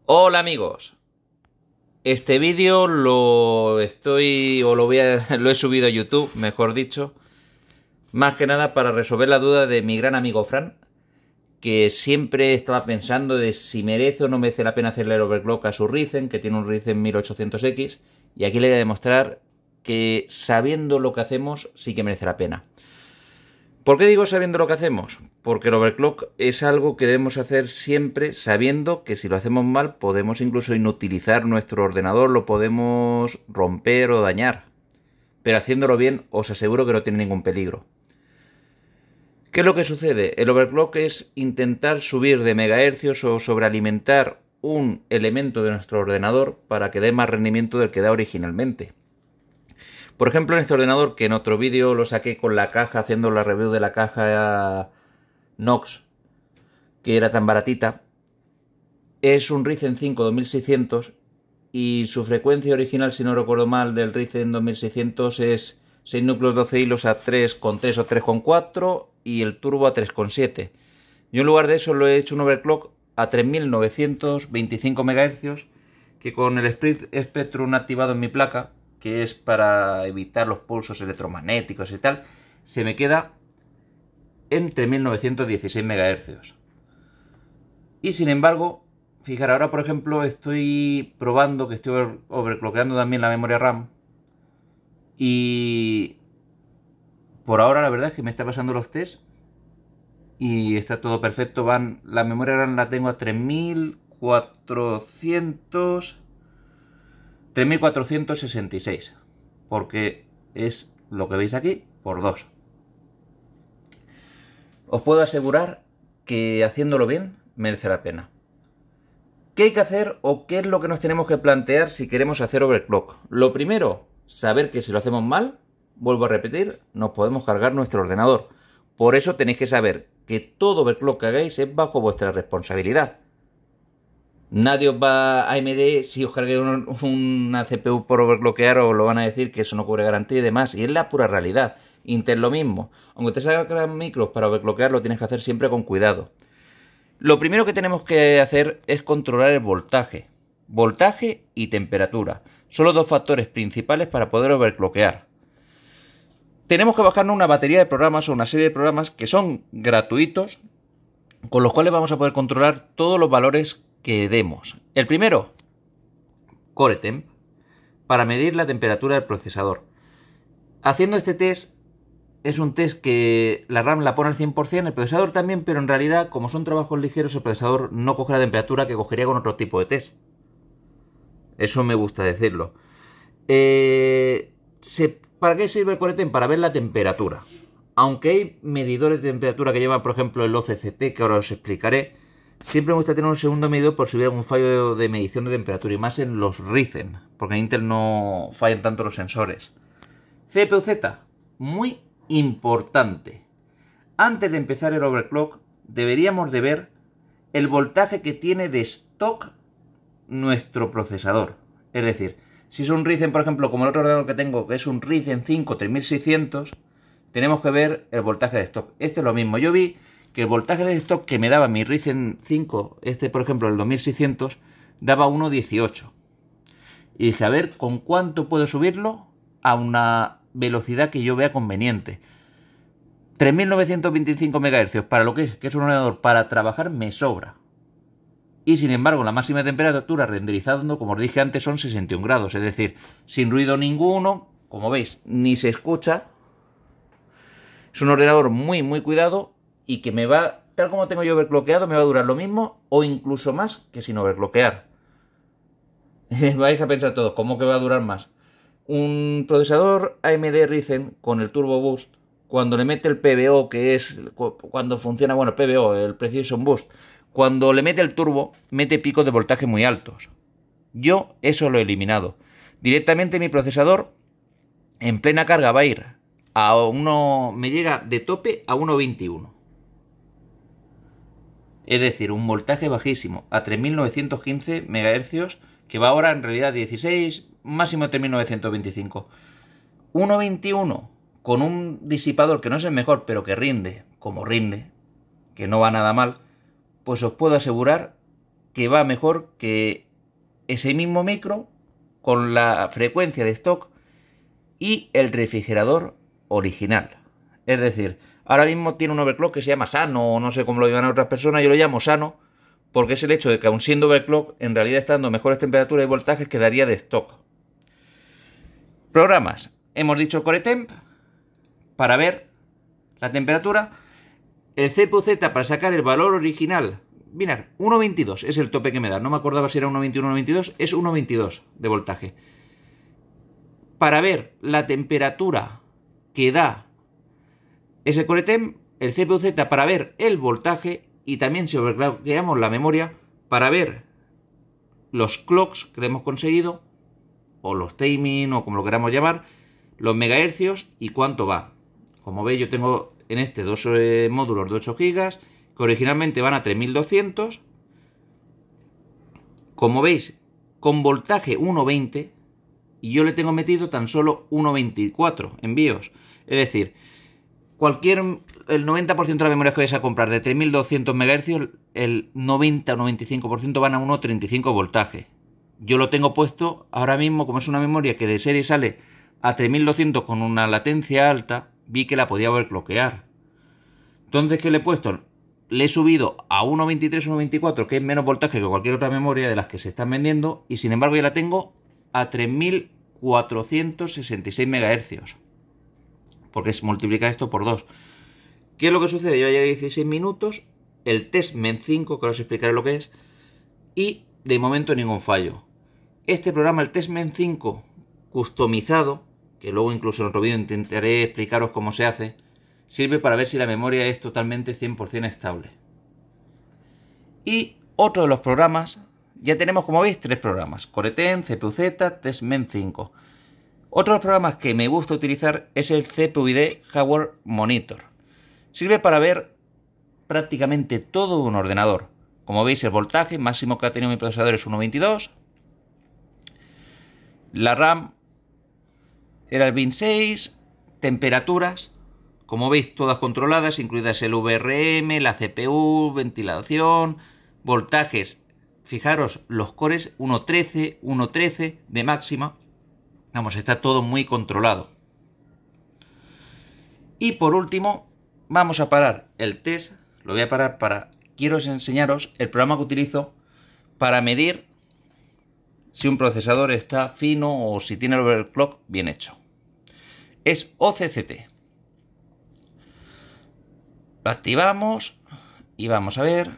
Hola amigos, este vídeo lo he subido a YouTube, mejor dicho, más que nada para resolver la duda de mi gran amigo Fran, que siempre estaba pensando de si merece o no merece la pena hacerle el overclock a su Ryzen, que tiene un Ryzen 1800X, y aquí le voy a demostrar que sabiendo lo que hacemos sí que merece la pena. ¿Por qué digo sabiendo lo que hacemos? Porque el overclock es algo que debemos hacer siempre sabiendo que si lo hacemos mal podemos incluso inutilizar nuestro ordenador, lo podemos romper o dañar. Pero haciéndolo bien os aseguro que no tiene ningún peligro. ¿Qué es lo que sucede? El overclock es intentar subir de megahercios o sobrealimentar un elemento de nuestro ordenador para que dé más rendimiento del que da originalmente. Por ejemplo, en este ordenador, que en otro vídeo lo saqué con la caja, haciendo la review de la caja Knox, que era tan baratita, es un Ryzen 5 2600 y su frecuencia original, si no recuerdo mal, del Ryzen 2600 es 6 núcleos 12 hilos a 3,3 o 3,4 y el turbo a 3,7. Yo en lugar de eso lo he hecho un overclock a 3925 MHz, que con el Spectrum activado en mi placa, que es para evitar los pulsos electromagnéticos y tal, se me queda en 3916 MHz. Y sin embargo, fijar, ahora por ejemplo estoy probando que estoy overclockeando también la memoria RAM. Y por ahora la verdad es que me está pasando los test y está todo perfecto. La memoria RAM la tengo a 3466, porque es lo que veis aquí por 2. Os puedo asegurar que haciéndolo bien merece la pena. ¿Qué hay que hacer o qué es lo que nos tenemos que plantear si queremos hacer overclock? Lo primero, saber que si lo hacemos mal, vuelvo a repetir, nos podemos cargar nuestro ordenador. Por eso tenéis que saber que todo overclock que hagáis es bajo vuestra responsabilidad. Nadie os va a AMD, si os carguéis una CPU por overclockear, os lo van a decir que eso no cubre garantía y demás. Y es la pura realidad. Intel lo mismo. Aunque te salgan micros para overclockear, lo tienes que hacer siempre con cuidado. Lo primero que tenemos que hacer es controlar el voltaje. Voltaje y temperatura. Son los dos factores principales para poder overclockear. Tenemos que bajarnos una batería de programas o una serie de programas que son gratuitos, con los cuales vamos a poder controlar todos los valores que demos. El primero, CoreTemp, para medir la temperatura del procesador. Haciendo este test, es un test que la RAM la pone al 100%, el procesador también, pero en realidad, como son trabajos ligeros, el procesador no coge la temperatura que cogería con otro tipo de test. Eso me gusta decirlo. ¿Para qué sirve el CoreTemp? Para ver la temperatura. Aunque hay medidores de temperatura que llevan, por ejemplo, el OCCT, que ahora os explicaré, siempre me gusta tener un segundo medidor por si hubiera algún fallo de medición de temperatura, y más en los Ryzen, porque en Intel no fallan tanto los sensores. CPU-Z, muy importante. Antes de empezar el overclock, deberíamos de ver el voltaje que tiene de stock nuestro procesador. Es decir, si es un Ryzen, por ejemplo, como el otro ordenador que tengo, que es un Ryzen 5 3600, tenemos que ver el voltaje de stock. Este es lo mismo. Yo vi que el voltaje de stock que me daba mi Ryzen 5, este por ejemplo el 2600, daba 1,18. Y dije, a ver, ¿con cuánto puedo subirlo a una velocidad que yo vea conveniente? 3925 MHz para lo que es un ordenador para trabajar, me sobra. Y sin embargo, la máxima temperatura renderizando, como os dije antes, son 61 grados. Es decir, sin ruido ninguno, como veis, ni se escucha. Es un ordenador muy, muy cuidado y que me va, tal como tengo yo overclockeado, me va a durar lo mismo o incluso más que sin overclockear. Vais a pensar todos, ¿cómo que va a durar más? Un procesador AMD Ryzen con el Turbo Boost, cuando le mete el PBO, que es cuando funciona, bueno, el PBO, el Precision Boost, cuando le mete el turbo, mete picos de voltaje muy altos. Yo eso lo he eliminado. Directamente mi procesador en plena carga va a ir me llega de tope a 1,21. Es decir, un voltaje bajísimo, a 3915 MHz, que va ahora en realidad 16, máximo 3925. 1,21 con un disipador que no es el mejor, pero que rinde, como rinde, que no va nada mal, pues os puedo asegurar que va mejor que ese mismo micro con la frecuencia de stock y el refrigerador original. Es decir, ahora mismo tiene un overclock que se llama Sano, o no sé cómo lo llaman otras personas, yo lo llamo Sano, porque es el hecho de que aun siendo overclock, en realidad está dando mejores temperaturas y voltajes que daría de stock. Programas. Hemos dicho CoreTemp para ver la temperatura, el CPU-Z para sacar el valor original. Mirad, 1.22 es el tope que me da, no me acordaba si era 1.21 o 1.22, es 1.22 de voltaje. Para ver la temperatura que da ese CoreTemp, el CPU-Z para ver el voltaje y también si overclockeamos la memoria para ver los clocks que hemos conseguido, o los timing, o como lo queramos llamar, los megahercios y cuánto va. Como veis, yo tengo en este dos módulos de 8 GB que originalmente van a 3200. Como veis, con voltaje 1.20 y yo le tengo metido tan solo 1.24 en BIOS. Es decir, el 90% de las memorias que vais a comprar de 3200 MHz, el 90 o 95% van a 1.35 voltaje. Yo lo tengo puesto ahora mismo, como es una memoria que de serie sale a 3200 con una latencia alta, vi que la podía overclockear. Entonces, ¿qué le he puesto? Le he subido a 1.23 o 1.24, que es menos voltaje que cualquier otra memoria de las que se están vendiendo, y sin embargo ya la tengo a 3466 MHz. Porque es multiplicar esto por 2. ¿Qué es lo que sucede? Yo ya 16 minutos, el testmen 5, que ahora os explicaré lo que es, y de momento ningún fallo. Este programa, el testmen 5 customizado, que luego incluso en otro vídeo intentaré explicaros cómo se hace, sirve para ver si la memoria es totalmente 100% estable. Y otro de los programas, ya tenemos como veis 3 programas, CoreTemp, CPU-Z, testmen 5. Otro de los programas que me gusta utilizar es el CPU-ID Hardware Monitor. Sirve para ver prácticamente todo un ordenador. Como veis, el voltaje máximo que ha tenido mi procesador es 1.22. La RAM era el BIN 6. Temperaturas, como veis, todas controladas, incluidas el VRM, la CPU, ventilación, voltajes. Fijaros, los cores 1.13, 1.13 de máxima. Vamos, está todo muy controlado. Y por último, vamos a parar el test. Lo voy a parar quiero enseñaros el programa que utilizo para medir si un procesador está fino o si tiene el overclock bien hecho. Es OCCT. Lo activamos y vamos a ver.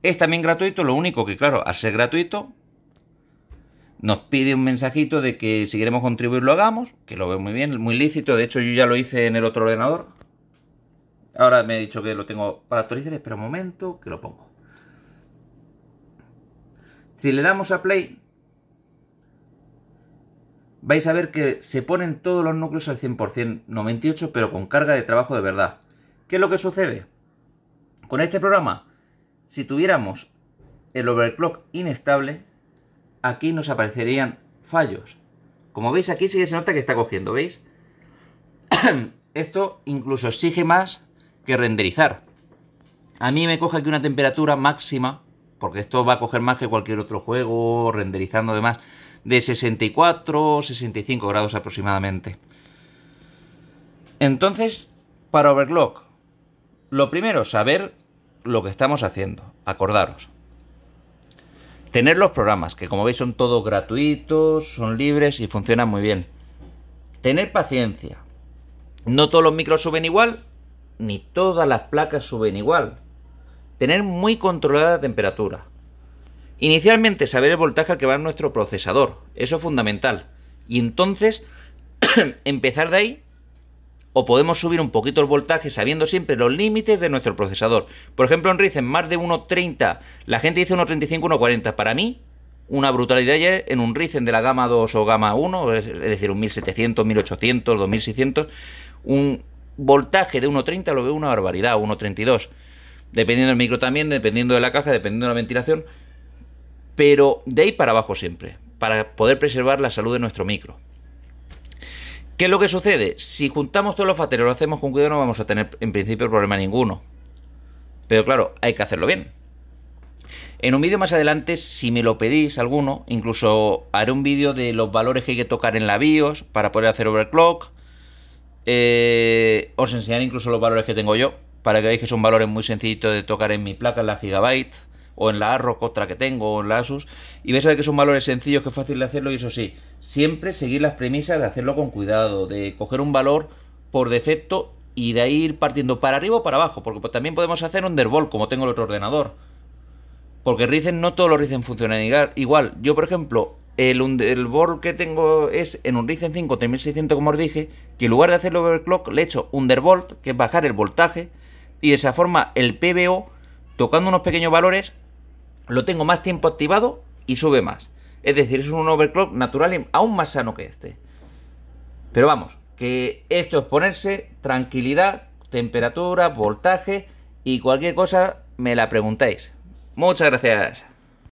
Es también gratuito, lo único que, claro, al ser gratuito, nos pide un mensajito de que si queremos contribuir lo hagamos, que lo veo muy bien, muy lícito. De hecho, yo ya lo hice en el otro ordenador. Ahora me he dicho que lo tengo para actualizar. Espera un momento, que lo pongo. Si le damos a play, vais a ver que se ponen todos los núcleos al 100%, 98, pero con carga de trabajo de verdad. ¿Qué es lo que sucede? Con este programa, si tuviéramos el overclock inestable, aquí nos aparecerían fallos. Como veis, aquí sí que se nota que está cogiendo, ¿veis? Esto incluso exige más que renderizar. A mí me coge aquí una temperatura máxima, porque esto va a coger más que cualquier otro juego, renderizando además, de 64 o 65 grados aproximadamente. Entonces, para overclock, lo primero, saber lo que estamos haciendo, acordaros. Tener los programas, que como veis son todos gratuitos, son libres y funcionan muy bien. Tener paciencia. No todos los micros suben igual, ni todas las placas suben igual. Tener muy controlada la temperatura. Inicialmente saber el voltaje al que va nuestro procesador, eso es fundamental. Y entonces empezar de ahí, o podemos subir un poquito el voltaje sabiendo siempre los límites de nuestro procesador. Por ejemplo, en Ryzen más de 1.30, la gente dice 1.35, 1.40. Para mí, una brutalidad ya en un Ryzen de la gama 2 o gama 1, es decir, un 1700, 1800, 2600, un voltaje de 1.30 lo veo una barbaridad, 1.32. Dependiendo del micro también, dependiendo de la caja, dependiendo de la ventilación. Pero de ahí para abajo siempre, para poder preservar la salud de nuestro micro. ¿Qué es lo que sucede? Si juntamos todos los factores y lo hacemos con cuidado, no vamos a tener en principio problema ninguno. Pero claro, hay que hacerlo bien. En un vídeo más adelante, si me lo pedís alguno, incluso haré un vídeo de los valores que hay que tocar en la BIOS para poder hacer overclock. Os enseñaré incluso los valores que tengo yo, para que veáis que son valores muy sencillitos de tocar en mi placa, en la Gigabyte, o en la ARROC, otra que tengo, o en la Asus, y vais a ver que son valores sencillos, que es fácil de hacerlo, y eso sí, siempre seguir las premisas de hacerlo con cuidado, de coger un valor por defecto y de ahí ir partiendo para arriba o para abajo, porque pues también podemos hacer undervolt, como tengo el otro ordenador. Porque Ryzen, no todos los Ryzen funcionan igual. Yo, por ejemplo, el board que tengo es en un Ryzen 5 3600, como os dije, que en lugar de hacerlo overclock le he hecho undervolt, que es bajar el voltaje, y de esa forma el PBO, tocando unos pequeños valores, lo tengo más tiempo activado y sube más. Es decir, es un overclock natural y aún más sano que este. Pero vamos, que esto es ponerse tranquilidad, temperatura, voltaje, y cualquier cosa me la preguntáis. Muchas gracias.